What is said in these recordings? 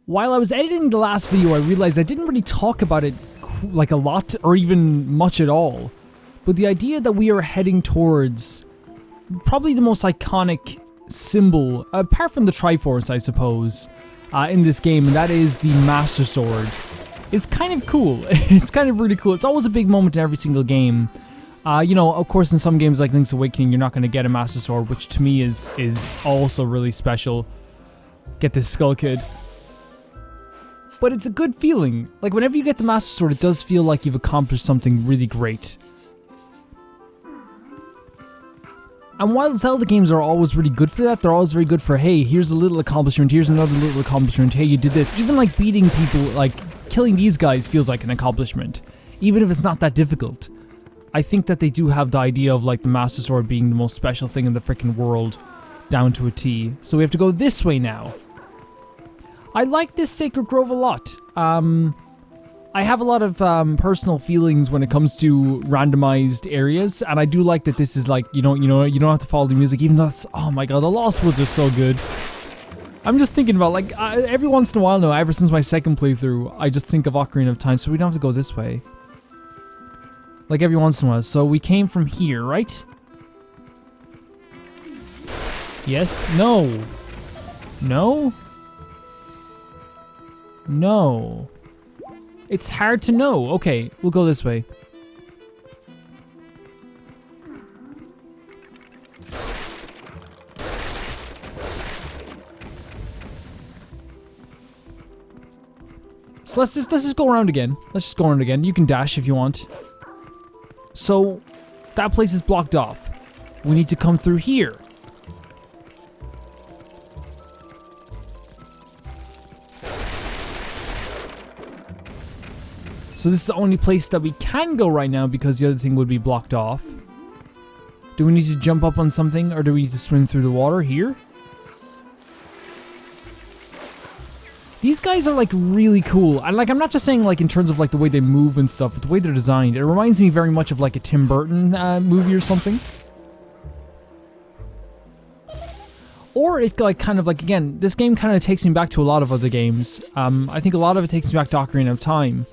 While I was editing the last video, I realized I didn't really talk about it like a lot or even much at all. But the idea that we are heading towards probably the most iconic symbol, apart from the Triforce, I suppose, in this game, and that is the Master Sword, is kind of cool. It's kind of really cool. It's always a big moment in every single game. You know, of course, in some games like Link's Awakening, you're not going to get a Master Sword, which to me is also really special. Get this Skull Kid. But it's a good feeling. Like, whenever you get the Master Sword, it does feel like you've accomplished something really great. And while Zelda games are always really good for that, they're always very good for, hey, here's a little accomplishment, here's another little accomplishment, hey, you did this. Even like beating people, like killing these guys feels like an accomplishment. Even if it's not that difficult. I think that they do have the idea of like the Master Sword being the most special thing in the freaking world down to a T. So we have to go this way now. I like this Sacred Grove a lot. I have a lot of personal feelings when it comes to randomized areas, and I do like that this is like, you don't have to follow the music, even though that's, oh my god, the Lost Woods are so good. I'm just thinking about, like, every once in a while now, ever since my second playthrough, I just think of Ocarina of Time, so we don't have to go this way. Like, every once in a while. So we came from here, right? Yes? No. No? No. It's hard to know. Okay, we'll go this way. So let's just go around again. Let's just go around again. You can dash if you want. So that place is blocked off. We need to come through here. So this is the only place that we can go right now because the other thing would be blocked off. Do we need to jump up on something or do we need to swim through the water here? These guys are like really cool. And like, I'm not just saying like in terms of like the way they move and stuff, but the way they're designed. It reminds me very much of like a Tim Burton movie or something. Or it like kind of like, again, this game kind of takes me back to a lot of other games. I think a lot of it takes me back to Ocarina of Time.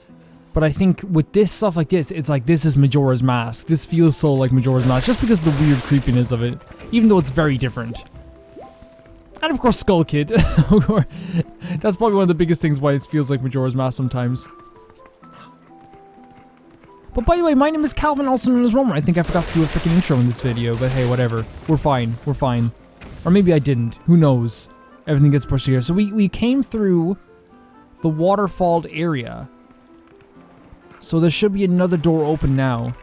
But I think with this stuff like this, it's like, this is Majora's Mask. This feels so like Majora's Mask, just because of the weird creepiness of it, even though it's very different. And of course, Skull Kid. That's probably one of the biggest things why it feels like Majora's Mask sometimes. But by the way, my name is Calvin, also known as Romer. I think I forgot to do a freaking intro in this video, but hey, whatever. We're fine. We're fine. Or maybe I didn't. Who knows? Everything gets pushed here. So we came through the waterfalled area. So there should be another door open now.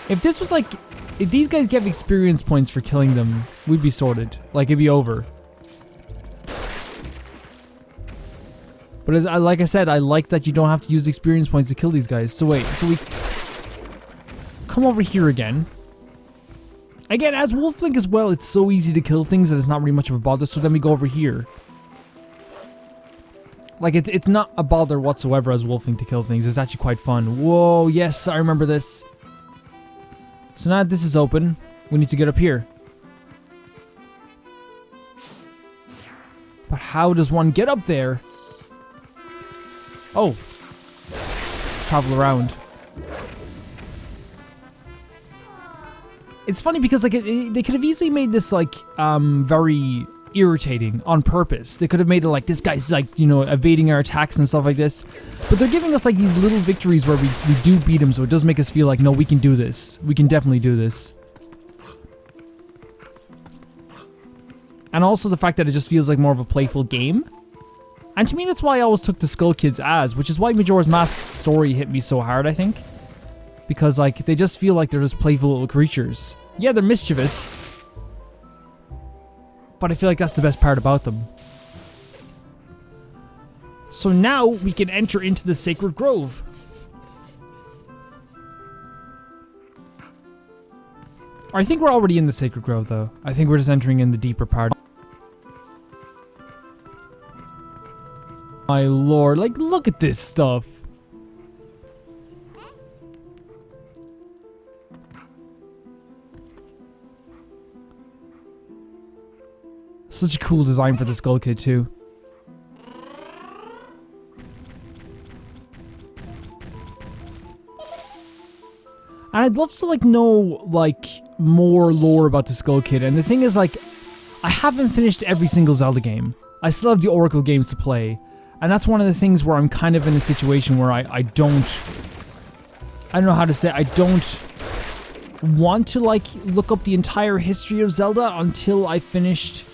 If this was like, if these guys give experience points for killing them, we'd be sorted. Like, it'd be over. But as like I said, I like that you don't have to use experience points to kill these guys. So wait, so we come over here again. Again, as Wolf Link as well, it's so easy to kill things that it's not really much of a bother. So then we go over here. Like, it's not a bother whatsoever as Wolf Link to kill things. It's actually quite fun. Whoa, yes, I remember this. So now this is open. We need to get up here. But how does one get up there? Oh. Travel around. It's funny because, like, they could have easily made this, like, very irritating on purpose. They could have made it like, this guy's like, you know, evading our attacks and stuff like this. But they're giving us like these little victories where we do beat him, so it does make us feel like, no, we can do this. We can definitely do this. And also the fact that it just feels like more of a playful game. And to me, that's why I always took the Skull Kids as, which is why Majora's Mask story hit me so hard, I think. Because like, they just feel like they're just playful little creatures. Yeah, they're mischievous. But I feel like that's the best part about them. So now we can enter into the Sacred Grove. I think we're already in the Sacred Grove though. I think we're just entering in the deeper part. My lord, like, look at this stuff. Such a cool design for the Skull Kid too. And I'd love to like know like more lore about the Skull Kid. And the thing is like, I haven't finished every single Zelda game. I still have the Oracle games to play. And that's one of the things where I'm kind of in a situation where I don't know how to say it. I don't want to like look up the entire history of Zelda until I finished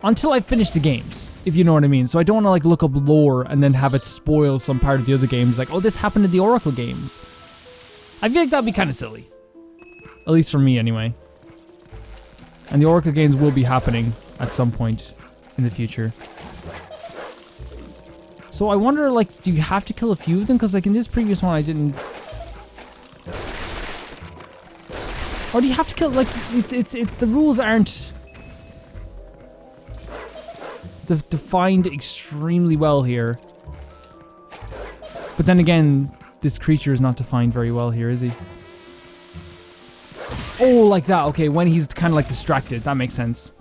the games, if you know what I mean. So I don't want to like look up lore and then have it spoil some part of the other games, like, oh, this happened in the Oracle games. I feel like that'd be kind of silly. At least for me anyway. And the Oracle games will be happening at some point in the future. So I wonder, like, do you have to kill a few of them? Because, like, in this previous one, I didn't... Or do you have to kill, like, it's the rules aren't defined extremely well here. But then again, this creature is not defined very well here, is he? Oh, like that. Okay, when he's kind of, like, distracted. That makes sense.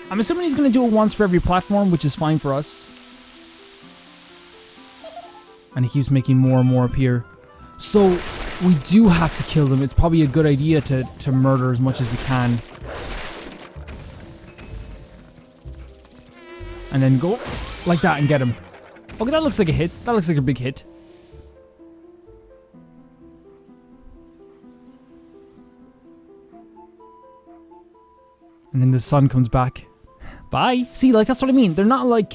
I'm assuming he's going to do it once for every platform, which is fine for us. And he keeps making more and more appear. So, we do have to kill them. It's probably a good idea to murder as much as we can. And then go like that and get him. Okay, that looks like a hit. That looks like a big hit. And then the sun comes back. Bye. See, like, that's what I mean. They're not, like,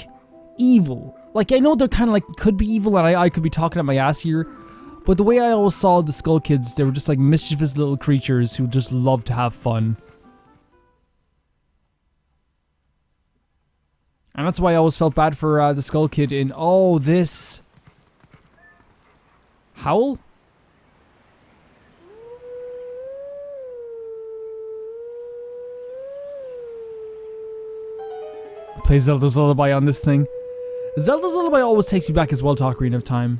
evil. Like, I know they're kind of, like, could be evil, and I could be talking at my ass here. But the way I always saw the Skull Kids, they were just, like, mischievous little creatures who just love to have fun. And that's why I always felt bad for the Skull Kid in, oh, this... Howl? Play Zelda's Lullaby on this thing. Zelda's Lullaby always takes me back as well to Ocarina of Time.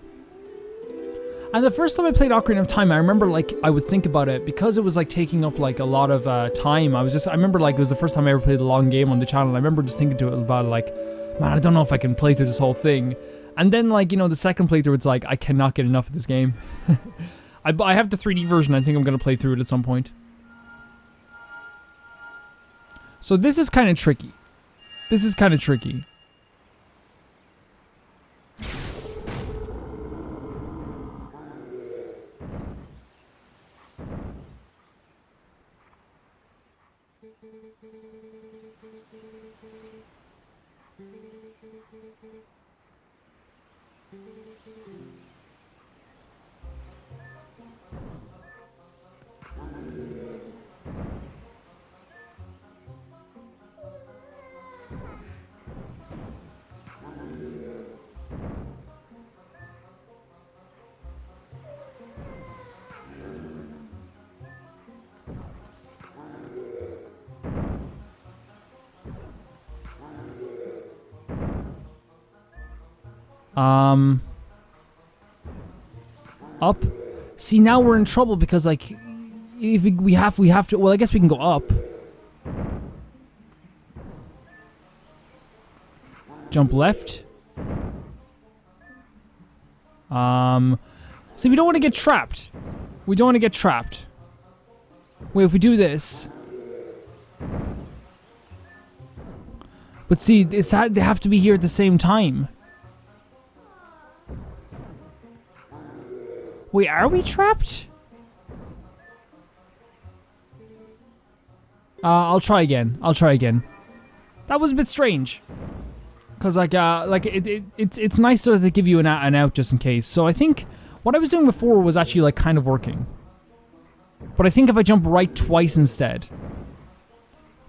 And the first time I played Ocarina of Time, I remember like I would think about it because it was like taking up like a lot of time. I remember like it was the first time I ever played a long game on the channel. I remember just thinking to it about like, man, I don't know if I can play through this whole thing. And then like, you know, the second playthrough, it's like I cannot get enough of this game. I have the 3D version. I think I'm gonna play through it at some point. So this is kind of tricky. This is kind of tricky. Up. See, now we're in trouble because like, if we have to. Well, I guess we can go up. Jump left. See, we don't want to get trapped. We don't want to get trapped. Wait, if we do this. But see, they have to be here at the same time. Wait, are we trapped? I'll try again. I'll try again. That was a bit strange. Cause like it's nice to they give you an out just in case. So I think what I was doing before was actually like kind of working. But I think if I jump right twice instead,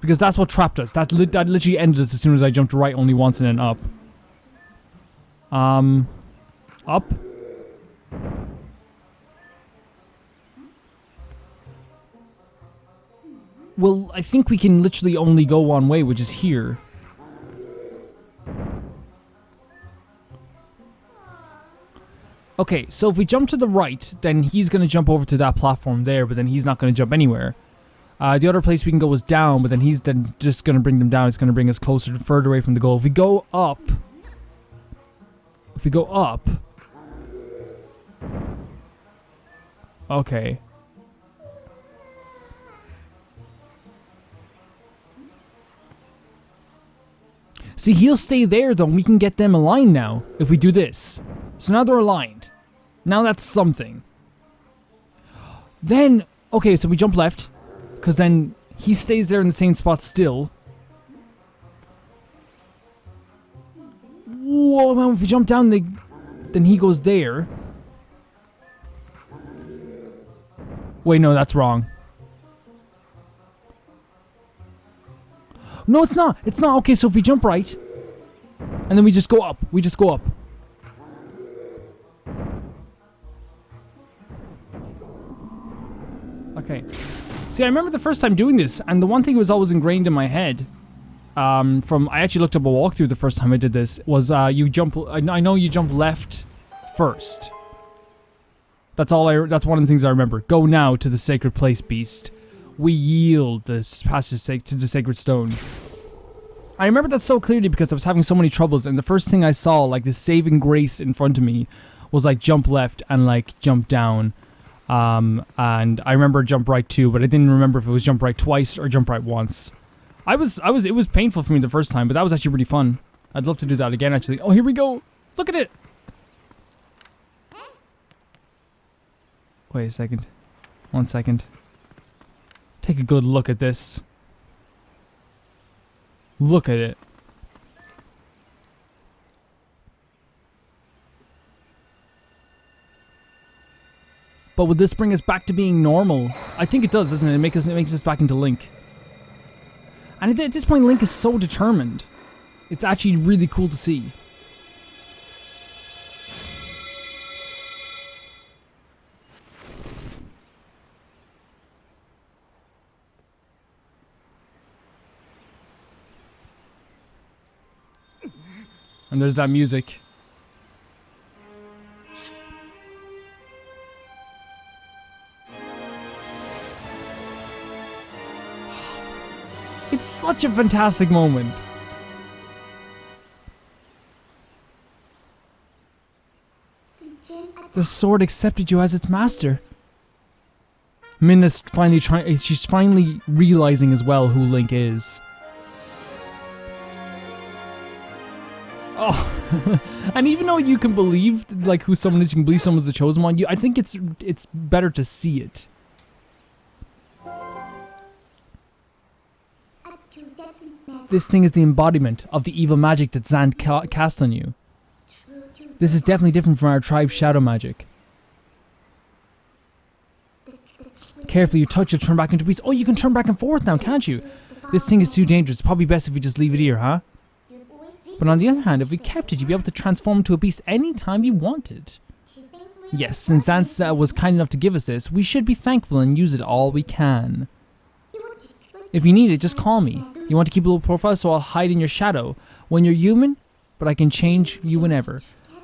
because that's what trapped us. That literally ended us as soon as I jumped right only once and then up. Up. Well, I think we can literally only go one way, which is here. Okay, so if we jump to the right, then he's going to jump over to that platform there, but then he's not going to jump anywhere. The other place we can go is down, but then he's then just going to bring them down. It's going to bring us closer and further away from the goal. If we go up, Okay. See, he'll stay there though, and we can get them aligned now if we do this. So now they're aligned. Now that's something. Then, okay, so we jump left, because then he stays there in the same spot still. Whoa, man, if we jump down, then he goes there. Wait, no, that's wrong. No, it's not. It's not. Okay, so if we jump right, and then we just go up. We just go up. Okay. See, I remember the first time doing this, and the one thing was always ingrained in my head, I actually looked up a walkthrough the first time I did this, was you jump, I know you jump left first. That's that's one of the things I remember. Go now to the sacred place, beast. We yield the passage to the sacred stone. I remember that so clearly because I was having so many troubles, and the first thing I saw, like the saving grace in front of me, was like jump left and like jump down. And I remember jump right too, but I didn't remember if it was jump right twice or jump right once. It was painful for me the first time, but that was actually pretty fun. I'd love to do that again, actually. Oh, here we go. Look at it. Wait a second. 1 second. Take a good look at this. Look at it. But would this bring us back to being normal? I think it does, doesn't it? It makes us back into Link. And at this point, Link is so determined. It's actually really cool to see. And there's that music. It's such a fantastic moment. The sword accepted you as its master. Midna's she's finally realizing as well who Link is. Oh, and even though you can believe like who someone is, you can believe someone's the chosen one. I think it's better to see it. This thing is the embodiment of the evil magic that Zand cast on you. This is definitely different from our tribe's shadow magic. Carefully, you touch it, turn back into beast. Oh, you can turn back and forth now, can't you? This thing is too dangerous. Probably best if we just leave it here, huh? But on the other hand, if we kept it, you'd be able to transform into a beast anytime you wanted. Yes, since Zand was kind enough to give us this, we should be thankful and use it all we can. If you need it, just call me. You want to keep a low profile, so I'll hide in your shadow. When you're human, but I can change you whenever.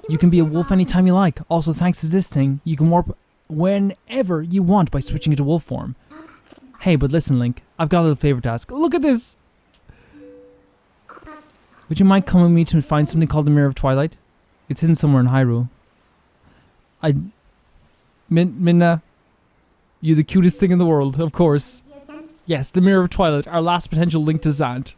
You can be a wolf anytime you like. Also, thanks to this thing, you can warp whenever you want by switching into wolf form. Hey, but listen, Link, I've got a little favor to ask. Look at this! Would you mind coming with me to find something called the Mirror of Twilight? It's hidden somewhere in Hyrule. Midna, you're the cutest thing in the world, of course. Yes, the Mirror of Twilight, our last potential link to Zand.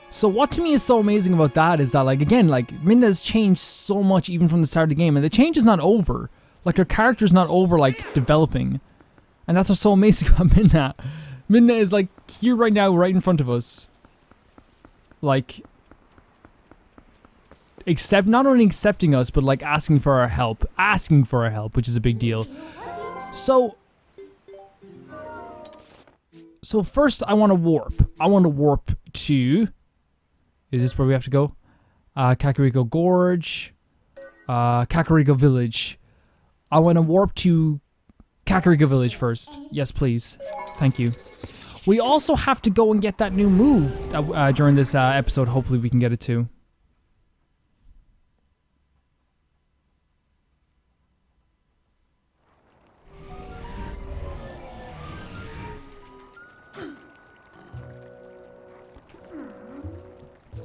So what to me is so amazing about that is that, like, again, like, Midna's changed so much even from the start of the game, and the change is not over. Like, her character's not over, like, developing. And that's what's so amazing about Midna. Midna is, like, here right now, right in front of us. Like, not only accepting us, but, like, asking for our help. Asking for our help, which is a big deal. So first, I want to warp. I want to warp to... Is this where we have to go? Kakariko Gorge. Kakariko Village. I want to warp to Kakariko Village first. Yes, please. Thank you. We also have to go and get that new move during this episode. Hopefully we can get it too.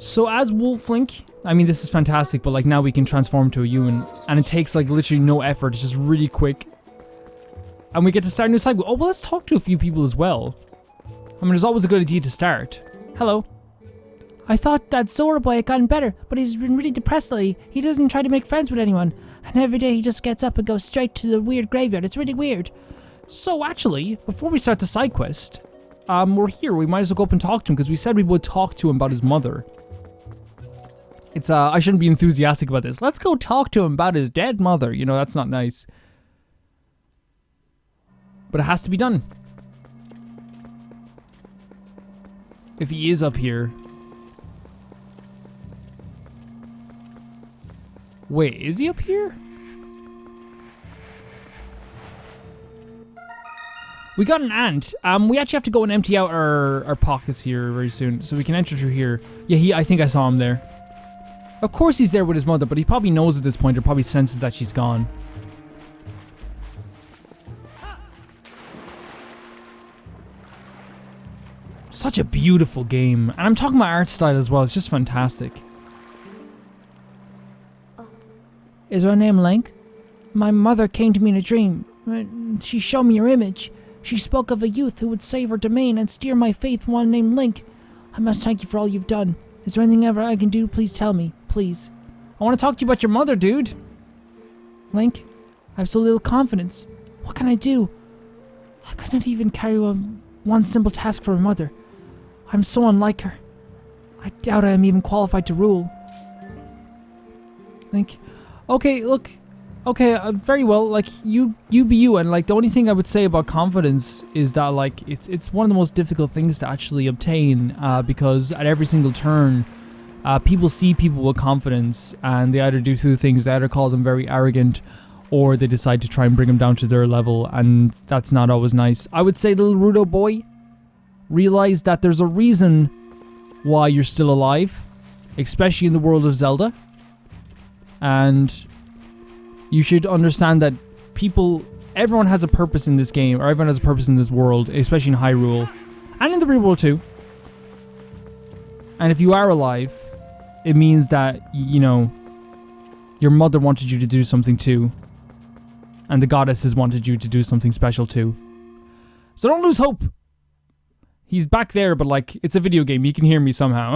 So as Wolf Link, I mean, this is fantastic, but like now we can transform to a human, and it takes like literally no effort. It's just really quick. And we get to start a new cycle. Oh, well, let's talk to a few people as well. I mean, it's always a good idea to start. Hello. I thought that Zora boy had gotten better, but he's been really depressed lately. He doesn't try to make friends with anyone. And every day he just gets up and goes straight to the weird graveyard. It's really weird. So actually, before we start the side quest, we're here. We might as well go up and talk to him because we said we would talk to him about his mother. It's, I shouldn't be enthusiastic about this. Let's go talk to him about his dead mother. You know, that's not nice. But it has to be done. If he is up here. Wait, is he up here? We got an ant. We actually have to go and empty out our pockets here very soon, so we can enter through here. Yeah, I think I saw him there. Of course he's there with his mother, but he probably knows at this point, or probably senses that she's gone. Such a beautiful game. And I'm talking about art style as well, it's just fantastic. Is her name Link? My mother came to me in a dream. She showed me your image. She spoke of a youth who would save her domain and steer my faith, one named Link. I must thank you for all you've done. Is there anything ever I can do? Please tell me. Please. I want to talk to you about your mother, dude. Link, I have so little confidence. What can I do? I could not even carry one simple task for my mother. I'm so unlike her. I doubt I am even qualified to rule. Link. Okay, look. Okay, very well. Like, you be you. And, like, the only thing I would say about confidence is that, like, it's one of the most difficult things to actually obtain. Because at every single turn, people see people with confidence. And they either do two things. They either call them very arrogant, or they decide to try and bring them down to their level. And that's not always nice. I would say, little Rudo boy, realize that there's a reason why you're still alive. Especially in the world of Zelda. And you should understand that everyone has a purpose in this game, or everyone has a purpose in this world, especially in Hyrule, and in the real world too. And if you are alive, it means that, you know, your mother wanted you to do something too, and the goddesses wanted you to do something special too. So don't lose hope. He's back there, but like, it's a video game, you can hear me somehow.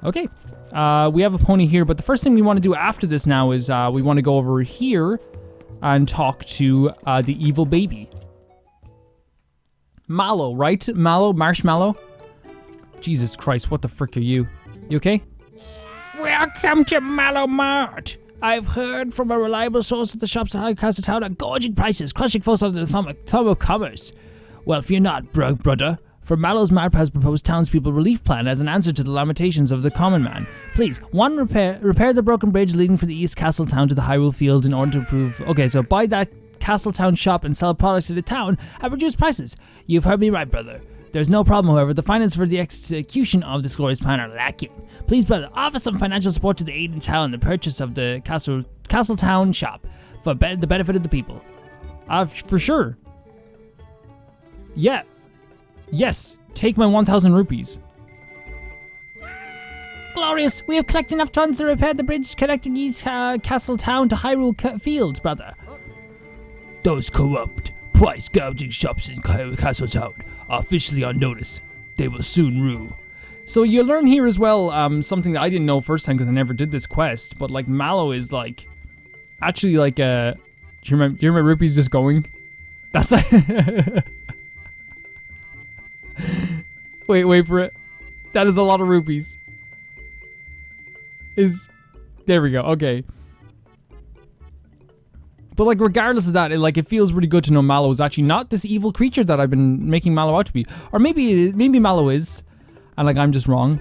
Okay, we have a pony here, but the first thing we want to do after this now is we want to go over here and talk to the evil baby. Mallow, right? Mallow? Marshmallow? Jesus Christ, what the frick are you? You okay? Welcome to Mallow Mart. I've heard from a reliable source at the shops at Castle Town at gorging prices, crushing folks under the thumb of commerce. Well, fear not, brother. For Mallow's Mart has proposed townspeople relief plan as an answer to the lamentations of the common man. Please, 1, repair the broken bridge leading from the East Castle Town to the Hyrule Field in order to improve... Okay, so buy that Castle Town shop and sell products to the town at reduced prices. You've heard me right, brother. There's no problem, however. The finances for the execution of this glorious plan are lacking. Please, brother, offer some financial support to the aid in town in the purchase of the Castle Town shop for the benefit of the people. For sure. Yeah. Yes, take my 1,000 rupees. Glorious! We have collected enough tons to repair the bridge connecting East Castle Town to Hyrule Field, brother. Those corrupt, price-gouging shops in Castle Town are officially on notice. They will soon rule. So you learn here as well something that I didn't know first time because I never did this quest, but like Mallow is like, actually like do you remember Rupees just going? That's Wait for it. That is a lot of rupees. There we go, okay. But like regardless of that, it feels really good to know Mallow is actually not this evil creature that I've been making Mallow out to be. Or maybe Mallow is, and like I'm just wrong.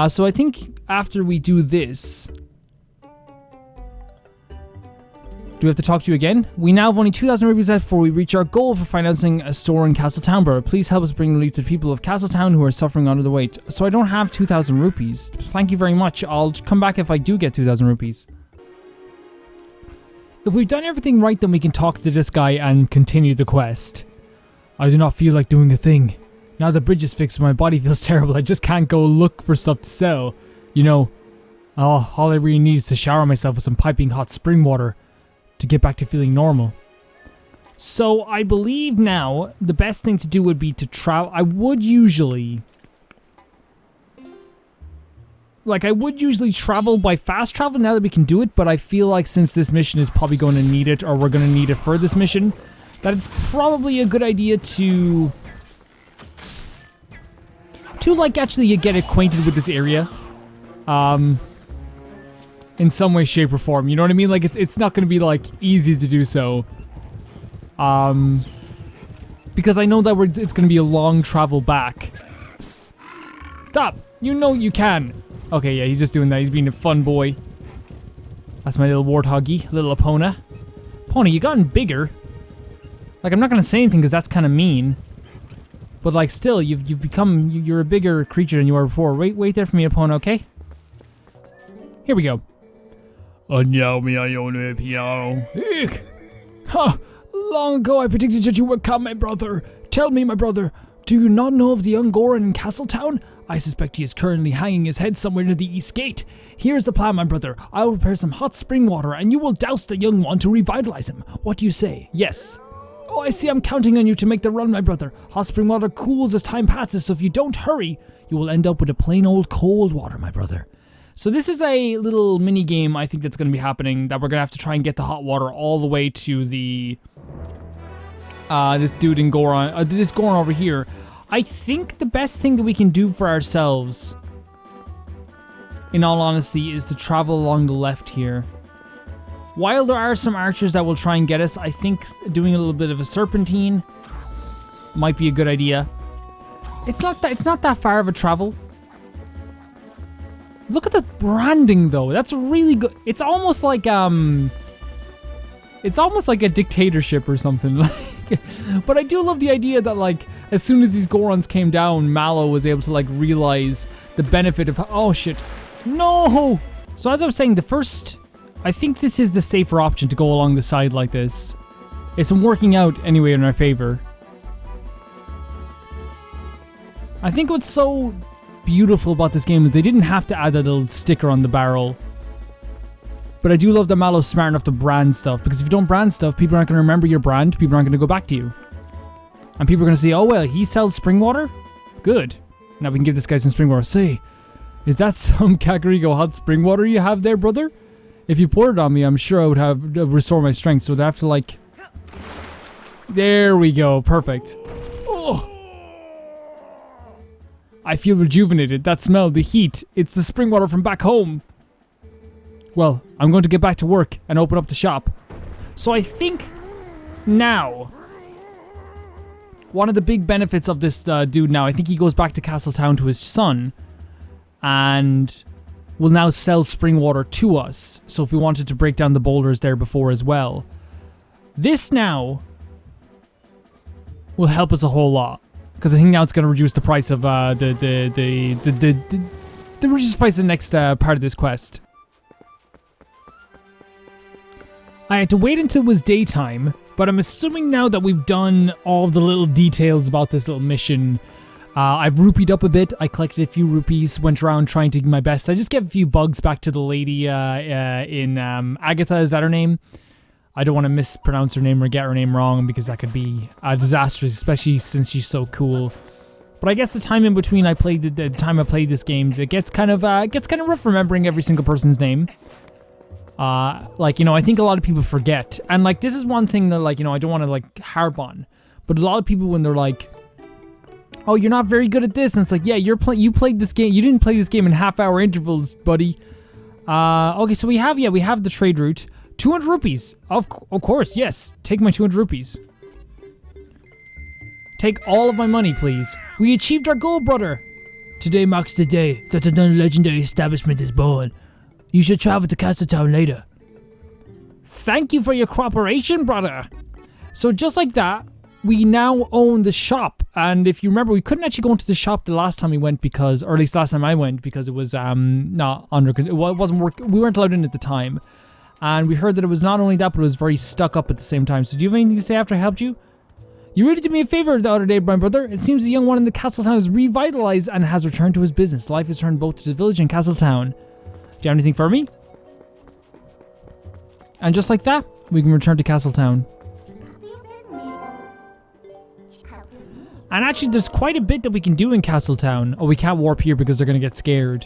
So I think after we do this, do we have to talk to you again? We now have only 2,000 rupees left before we reach our goal for financing a store in Castletown, bro. Please help us bring relief to the people of Castletown who are suffering under the weight. So I don't have 2,000 rupees. Thank you very much. I'll come back if I do get 2,000 rupees. If we've done everything right, then we can talk to this guy and continue the quest. I do not feel like doing a thing. Now the bridge is fixed, my body feels terrible. I just can't go look for stuff to sell. You know, all I really need is to shower myself with some piping hot spring water to get back to feeling normal. So I believe now the best thing to do would be to travel. I would usually travel by fast travel now that we can do it, but I feel like since this mission is probably going to need it, or we're going to need it for this mission, that it's probably a good idea to like actually get acquainted with this area. In some way, shape, or form. You know what I mean? Like, it's not going to be, like, easy to do so. Because I know that it's going to be a long travel back. Stop! You know you can! Okay, yeah, he's just doing that. He's being a fun boy. That's my little warthoggy, little Epona. Epona, you gotten bigger. Like, I'm not going to say anything because that's kind of mean. But, like, still, you've become... You're a bigger creature than you were before. Wait there for me, Epona, okay? Here we go. Ha! Long ago I predicted that you would come, my brother. Tell me, my brother, do you not know of the young Goron in Castletown? I suspect he is currently hanging his head somewhere near the east gate. Here's the plan, my brother. I will prepare some hot spring water and you will douse the young one to revitalize him. What do you say? Yes. Oh, I see. I'm counting on you to make the run, my brother. Hot spring water cools as time passes, so if you don't hurry, you will end up with a plain old cold water, my brother. So this is a little mini game I think that's going to be happening, that we're going to have to try and get the hot water all the way to the this dude in Goron, this Goron over here. I think the best thing that we can do for ourselves, in all honesty, is to travel along the left here. While there are some archers that will try and get us, I think doing a little bit of a serpentine might be a good idea. It's not that far of a travel. Look at the branding though. That's really good. It's almost like a dictatorship or something. But I do love the idea that, like, as soon as these Gorons came down, Mallow was able to, like, realize the benefit of... Oh shit. No! So as I was saying, I think this is the safer option to go along the side like this. It's been working out anyway in our favor. I think what's so beautiful about this game is they didn't have to add that little sticker on the barrel. But I do love that Mallow's smart enough to brand stuff, because if you don't brand stuff, people aren't going to remember your brand, people aren't going to go back to you. And people are going to say, oh well, he sells spring water? Good. Now we can give this guy some spring water. Say, is that some Kakariko hot spring water you have there, brother? If you poured it on me, I'm sure I would have restore my strength, so I'd have to, like... There we go, perfect. Oh! I feel rejuvenated. That smell, the heat. It's the spring water from back home. Well, I'm going to get back to work and open up the shop. So I think now, one of the big benefits of this dude now, I think he goes back to Castletown to his son and will now sell spring water to us. So if we wanted to break down the boulders there before as well. This now will help us a whole lot. Because I think now it's going to reduce the price of reduce the price of the next part of this quest. I had to wait until it was daytime, but I'm assuming now that we've done all the little details about this little mission. I've rupeed up a bit. I collected a few rupees, went around trying to do my best. I just gave a few bugs back to the lady in Agatha, is that her name? I don't want to mispronounce her name or get her name wrong because that could be disastrous, especially since she's so cool. But I guess the time in between the time I played this game, it gets kind of rough remembering every single person's name. Like, you know, I think a lot of people forget, and like this is one thing that, like, you know, I don't want to like harp on, but a lot of people when they're like, oh, you're not very good at this, and it's like, yeah, you played this game, you didn't play this game in half-hour intervals, buddy. Okay, so we have the trade route. 200 rupees. Of course, yes. Take my 200 rupees. Take all of my money, please. We achieved our goal, brother. Today marks the day that another legendary establishment is born. You should travel to Castletown later. Thank you for your cooperation, brother. So just like that, we now own the shop. And if you remember, we couldn't actually go into the shop the last time we went because, or at least last time I went, because it was not under, it wasn't working. We weren't allowed in at the time. And we heard that it was not only that, but it was very stuck up at the same time. So do you have anything to say after I helped you? You really did me a favor the other day, my brother. It seems the young one in the castle town is revitalized and has returned to his business. Life has returned both to the village and castle town. Do you have anything for me? And just like that, we can return to castle town. And actually, there's quite a bit that we can do in castle town. Oh, we can't warp here because they're going to get scared.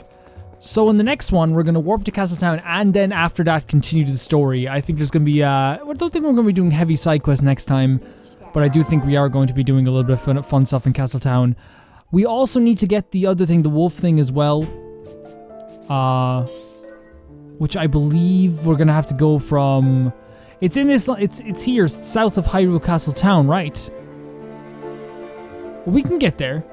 So in the next one, we're going to warp to castle town, and then after that, continue the story. I think there's going to be, I don't think we're going to be doing heavy side quests next time, but I do think we are going to be doing a little bit of fun stuff in castle town. We also need to get the other thing, the wolf thing as well. Which I believe we're going to have to go from... It's in this, it's here, south of Hyrule Castle Town, right? We can get there.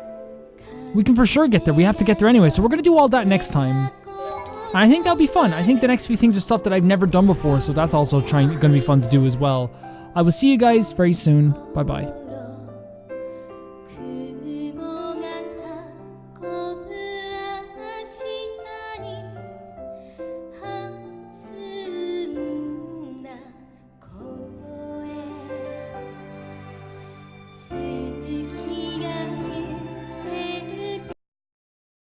We can for sure get there. We have to get there anyway. So we're going to do all that next time. And I think that'll be fun. I think the next few things are stuff that I've never done before. So that's also going to be fun to do as well. I will see you guys very soon. Bye-bye.